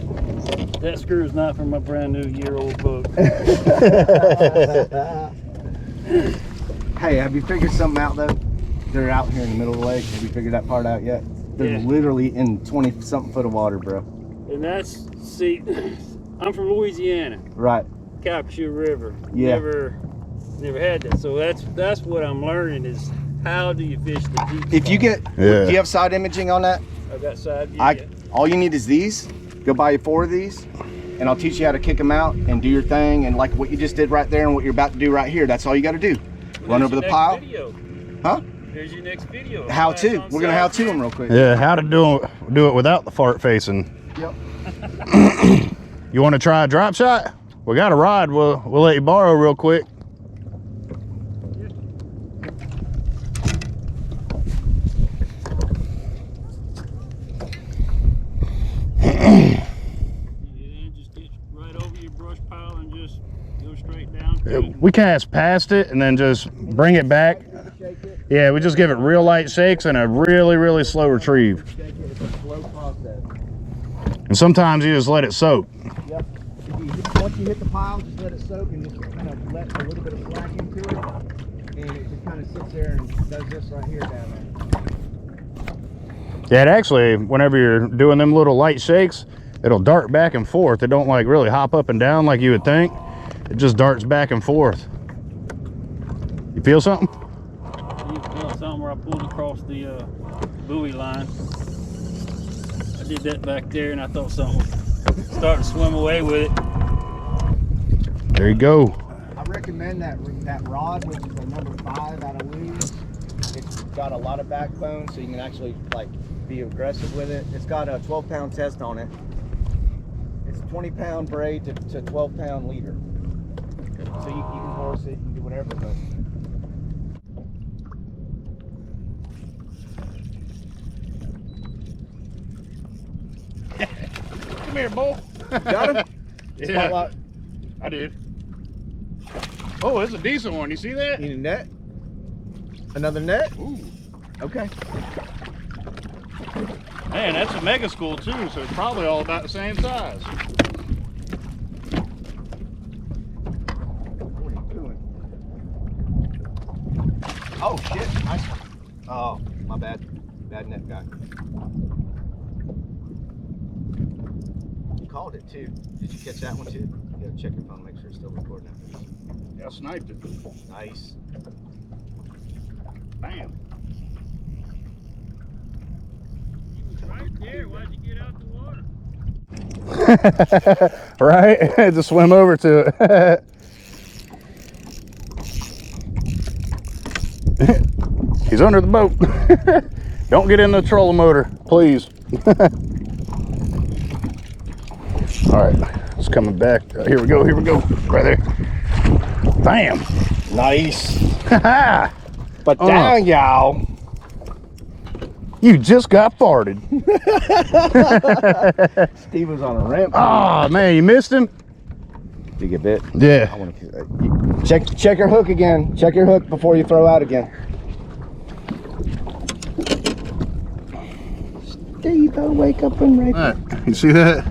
That screw is not from my brand new year-old boat. Hey, have you figured something out though? They're out here in the middle of the lake. Have you figured that part out yet? They're literally in 20-something foot of water, bro. And that's, see, I'm from Louisiana. Right. Calcasieu River. Yeah. Never had that. So that's what I'm learning is how do you fish the deep If you get, do you have side imaging on that? I've got side view. All you need is these. Go buy you 4 of these, and I'll teach you how to kick them out and do your thing. And like what you just did right there and what you're about to do right here, that's all you got to do. Run over the pile. Video. Huh? There's your next video. How to? We're gonna how to them real quick. Yeah, how to do it without the fart facing. Yep. You want to try a drop shot? We got a rod. We'll let you borrow real quick. Just get right over your brush pile and just go straight down. We cast past it and then just bring it back. Yeah, we just give it real light shakes and a really, really slow retrieve. It's a slow process. And sometimes you just let it soak. Yep. Once you hit the pile, just let it soak and just kind of let a little bit of slack into it. And it just kind of sits there and does this right here down there. Yeah, it actually, whenever you're doing them little light shakes, it'll dart back and forth. It don't like really hop up and down like you would think. It just darts back and forth. You feel something? You feel something where I pulled across the buoy line. I did that back there and I thought something was starting to swim away with it. There you go. I recommend that rod, which is a number 5 out of Lou's. It's got a lot of backbone, so you can actually like be aggressive with it. It's got a 12-pound test on it. It's 20-pound braid to 12-pound leader. So you can horse it, you can do whatever, but Come here, boy. got him? Yeah, I did. Oh, it's a decent one. You see that? Need a net? Another net? Ooh. Okay. Man, that's a mega school too, so it's probably all about the same size. What are you doing? Oh shit, nice one. Oh, my bad. Bad net guy. You called it too. Did you catch that one too? You gotta check your phone, make sure it's still recording after this. Yeah, I sniped it. Nice. Bam. Right there, why'd you get out the water? Right? Just swim over to it. He's under the boat. Don't get in the trolling motor, please. All right, it's coming back. Here we go, right there. Bam. Nice. Ha But down, y'all. You just got farted. Steve was on a ramp. Oh man, you missed him? Did you get bit? Yeah. I want to check your hook again. Check your hook before you throw out again. Steve, wake up and rake. All right. You see that?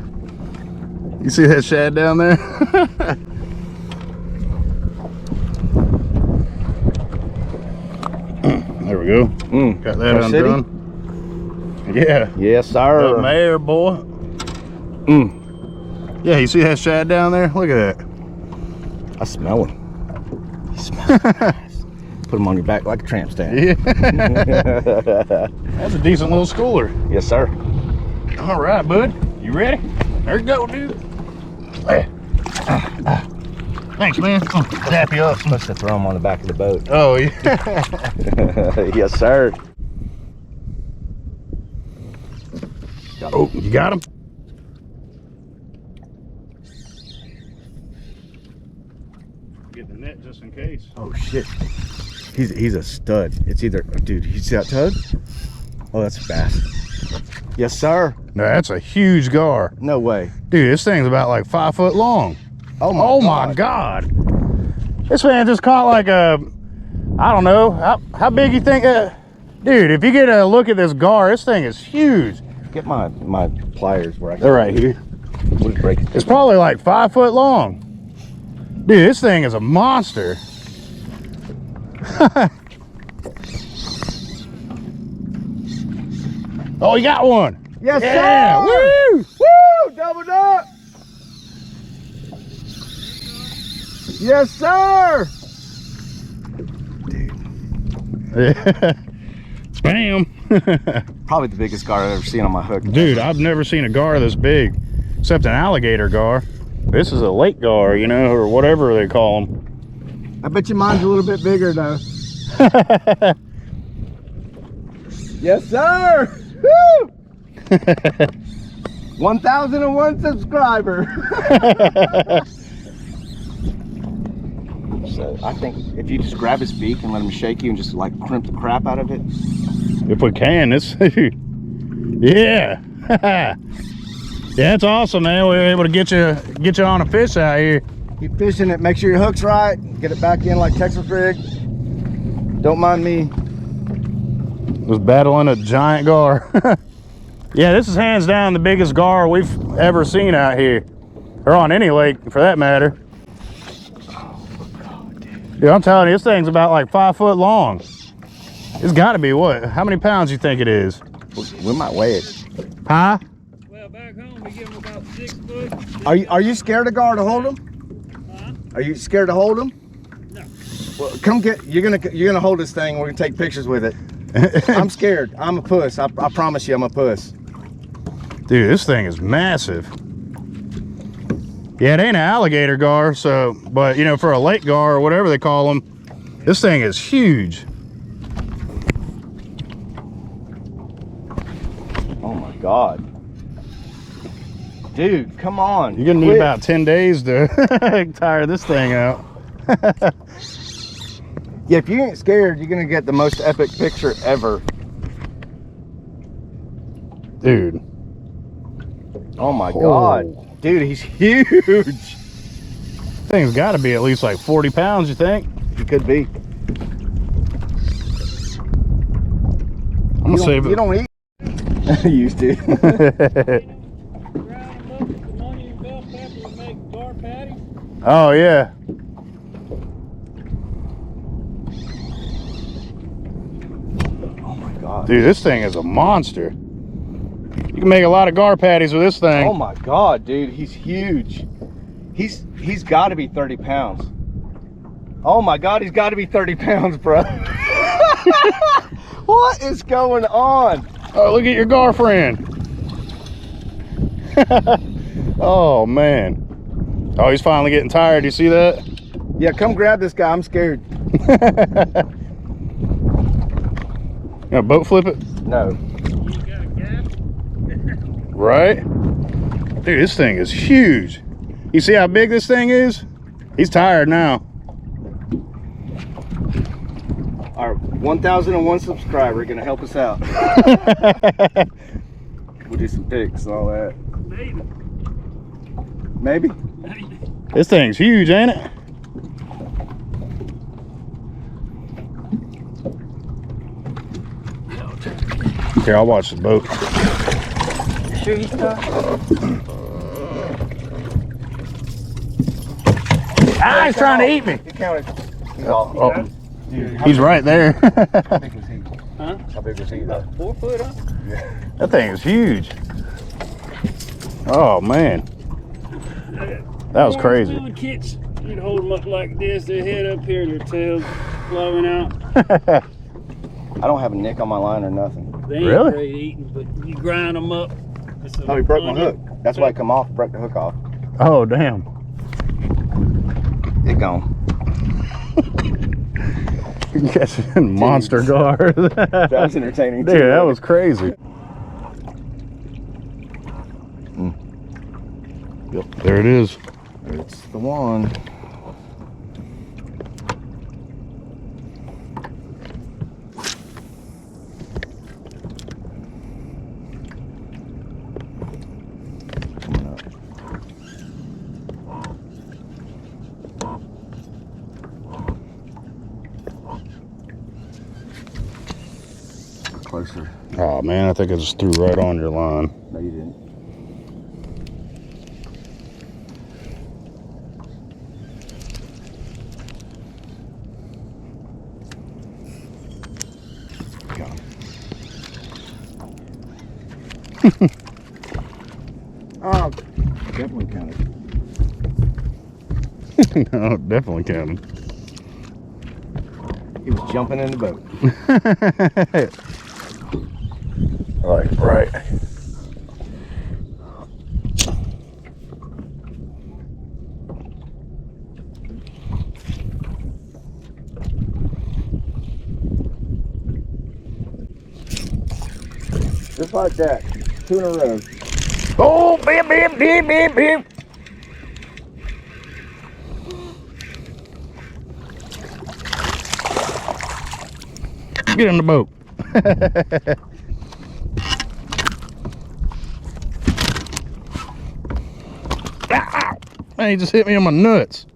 You see that shad down there? There we go. Got that undone. Yeah. Yes, sir. The mayor, boy. Yeah, you see that shad down there? Look at that. I smell him. He smells nice. Put him on your back like a tramp stamp. Yeah. That's a decent little schooler. Yes, sir. All right, bud. You ready? There you go, dude. Thanks, man. Tap you up. Supposed to throw him on the back of the boat. Oh, yeah. Yes, sir. Oh, you got him? Get the net just in case. Oh shit. He's a stud. It's either, dude, you see that tug? Oh, that's a bass. Yes, sir. No, that's a huge gar. No way. Dude, this thing's about like 5 foot long. Oh my God. This man just caught like a, I don't know, how big you think? Dude, if you get a look at this gar, this thing is huge. Get my pliers where I can. They're right here. Would break it. It's probably like 5 foot long. Dude, this thing is a monster. Oh, you got one. Yes, Yeah, sir. woo! Woo! Doubled up. Yes, sir. Bam. Probably the biggest gar I've ever seen on my hook. Dude, I've never seen a gar this big, except an alligator gar. This is a lake gar, you know, or whatever they call them. I bet you mine's a little bit bigger though. Yes, sir. Woo! 1,001 subscriber. So I think if you just grab his beak and let him shake you and just like crimp the crap out of it. If we can, this. Yeah. Yeah, it's awesome, man. We were able to get you on a fish out here. Keep fishing it. Make sure your hook's right. Get it back in like Texas rig. Don't mind me. Was battling a giant gar. Yeah, this is hands down the biggest gar we've ever seen out here, or on any lake for that matter. Dude, I'm telling you, this thing's about like 5 foot long. It's got to be what? How many pounds you think it is? We might weigh it. Huh? Well, back home we give them about 6 foot. Are you scared of gar to hold him? Huh? Are you scared to hold him? No. Well, come get. You're gonna hold this thing. We're gonna take pictures with it. I'm scared. I'm a puss. I promise you, I'm a puss. Dude, this thing is massive. Yeah, it ain't an alligator gar, so, but you know, for a lake gar or whatever they call them, this thing is huge. Oh my God. Dude, come on. You're gonna need about 10 days to tire this thing out. Yeah, if you ain't scared, you're gonna get the most epic picture ever. Dude. Oh my God. Dude, he's huge. Thing's got to be at least like 40 pounds, you think? He could be. I'm gonna save it. You don't eat. I used to. Grind them up with some onion and bell pepper and make gar patties. Oh, yeah. Oh my God. Dude, this thing is a monster. You can make a lot of gar patties with this thing. Oh my God, dude, he's huge. He's got to be 30 pounds. Oh my God, he's got to be 30 pounds, bro. What is going on? Oh, look at your gar friend. Oh, man. Oh, he's finally getting tired. You see that? Yeah, come grab this guy. I'm scared. You gonna boat flip it? No. You got a gap? Right? Dude, this thing is huge. You see how big this thing is? He's tired now. Our 1,001 subscriber gonna help us out. We'll do some pics and all that. Maybe. Maybe? This thing's huge, ain't it? Here, I'll watch the boat. Sure he's done? Ah, he's trying to eat me. He counted. He's off. Oh, Dude, he's right there. how big was he? Huh? How big was he though? About 4 foot, huh? That thing is huge. Oh, man. That was crazy. Little kids, you'd hold them up like this, their head up here, their tails flowing out. I don't have a nick on my line or nothing. They ain't Really? great eating, but you grind them up. Oh, he broke my hook. That's why it come off, broke the hook off. Oh, damn. It gone. You catching monster guard. That was entertaining too. Dude, that was crazy. Yep, there it is. It's the one. Coming up. Closer. Oh man, I think I just threw right on your line. No, you didn't. Oh, definitely counted. No, definitely counted. He was jumping in the boat. Right. Just like that. 2 in a row. Oh, beep, beep, beep, beep, beep. Get in the boat. Ow! Man, he just hit me on my nuts.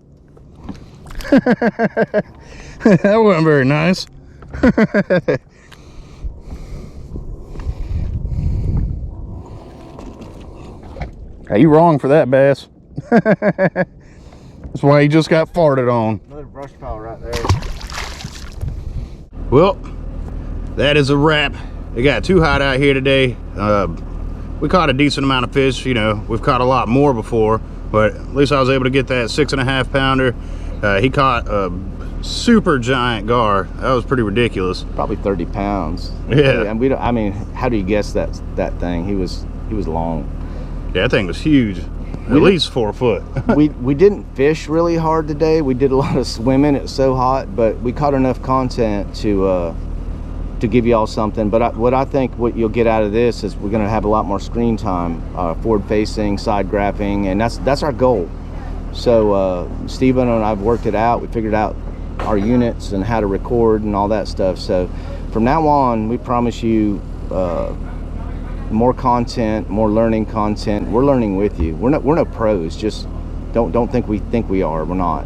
That wasn't very nice. Hey, you wrong for that, bass. That's why he just got farted on. Another brush pile right there. Well, that is a wrap. It got too hot out here today. We caught a decent amount of fish. You know, we've caught a lot more before, but at least I was able to get that 6.5 pounder. He caught a super giant gar. That was pretty ridiculous. Probably 30 pounds. Yeah. And we don't, I mean, how do you guess that thing? He was long. Yeah, that thing was huge. At least 4 foot. we didn't fish really hard today. We did a lot of swimming. It was so hot, but we caught enough content to give y'all something. But what I think what you'll get out of this is we're gonna have a lot more screen time, forward facing, side graphing, and that's our goal. So Steven and I've worked it out. We figured out our units and how to record and all that stuff. So from now on, we promise you more content, more learning content. We're learning with you. We're no pros. Just don't think we are. We're not.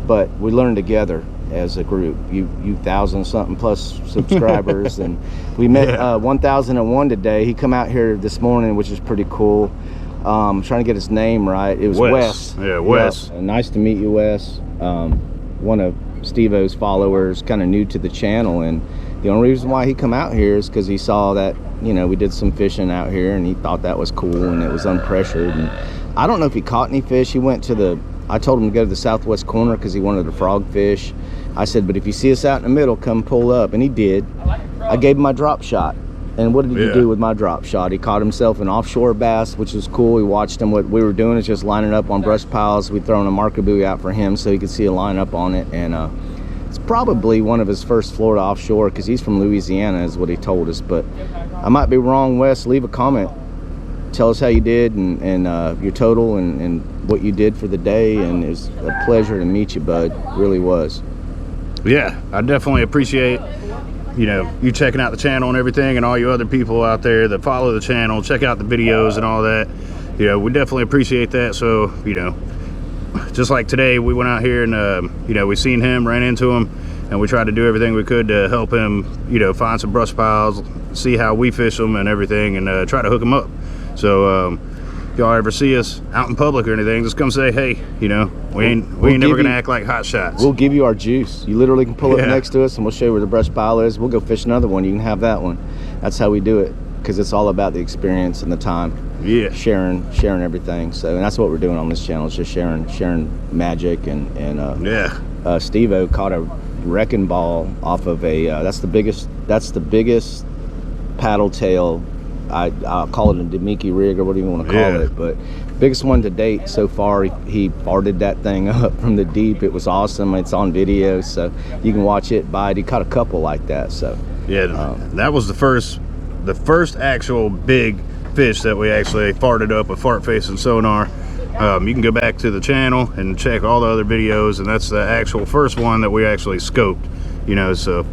But we learn together as a group. You 1,000-something plus subscribers, and we met 1,001 today. He come out here this morning, which is pretty cool. I'm trying to get his name right. It was Wes. Yeah, Wes. Yep. Nice to meet you, Wes. One of Steve-O's followers, kind of new to the channel, and the only reason why he come out here is because he saw that, you know, we did some fishing out here, and he thought that was cool, and it was unpressured. And I don't know if he caught any fish. He went to I told him to go to the southwest corner because he wanted a frogfish. I said, but if you see us out in the middle, come pull up, and he did. I gave him my drop shot. And what did he do with my drop shot? He caught himself an offshore bass, which was cool. We watched him. What we were doing is just lining up on brush piles. We'd thrown a marker buoy out for him so he could see a line up on it. And it's probably one of his first Florida offshore because he's from Louisiana is what he told us. But I might be wrong, Wes. Leave a comment. Tell us how you did and your total and what you did for the day. And it was a pleasure to meet you, bud. It really was. Yeah, I definitely appreciate, you know, you checking out the channel and everything, and all you other people out there that follow the channel, check out the videos and all that. You know, we definitely appreciate that. So, you know, just like today, we went out here and, you know, we seen him, ran into him, and we tried to do everything we could to help him, you know, find some brush piles, see how we fish them and everything, and try to hook him up. So, if y'all ever see us out in public or anything, just come say, hey, you know, we ain't never gonna act like hot shots. We'll give you our juice. You literally can pull up next to us and we'll show you where the brush pile is. We'll go fish another one. You can have that one. That's how we do it, because it's all about the experience and the time. Yeah, sharing everything. So, and that's what we're doing on this channel, is just sharing magic. And Steve-O caught a wrecking ball off of a that's the biggest paddle tail. I'll call it a Demiki rig or whatever you want to call it, but biggest one to date so far. He farted that thing up from the deep. It was awesome. It's on video, so you can watch it bite. He caught a couple like that. So yeah, that was the first actual big fish that we actually farted up with fart face and sonar. You can go back to the channel and check all the other videos, and that's the actual first one that we actually scoped, you know. So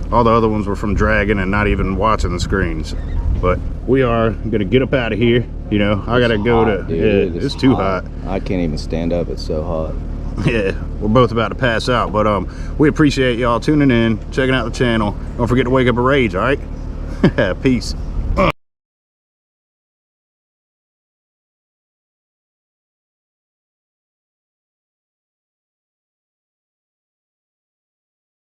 all the other ones were from dragging and not even watching the screens. But we are gonna get up out of here. You know, I gotta go to. Dude, it's too hot. I can't even stand up. It's so hot. Yeah, we're both about to pass out. But we appreciate y'all tuning in, checking out the channel. Don't forget to wake up a rage. All right. Peace.